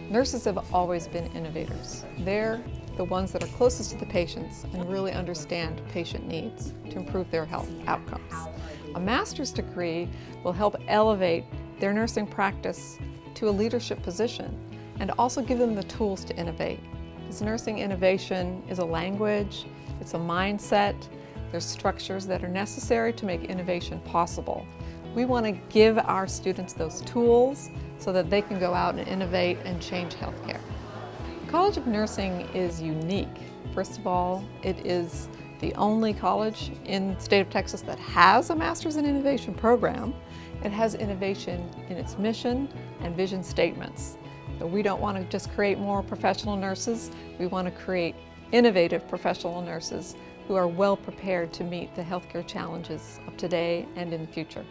Nurses have always been innovators. They're the ones that are closest to the patients and really understand patient needs to improve their health outcomes. A master's degree will help elevate their nursing practice to a leadership position and also give them the tools to innovate. Because nursing innovation is a language, it's a mindset, there's structures that are necessary to make innovation possible. We want to give our students those tools so that they can go out and innovate and change healthcare. The College of Nursing is unique. First of all, it is the only college in the state of Texas that has a Master's in Innovation program. It has innovation in its mission and vision statements. So we don't want to just create more professional nurses, we want to create innovative professional nurses who are well prepared to meet the healthcare challenges of today and in the future.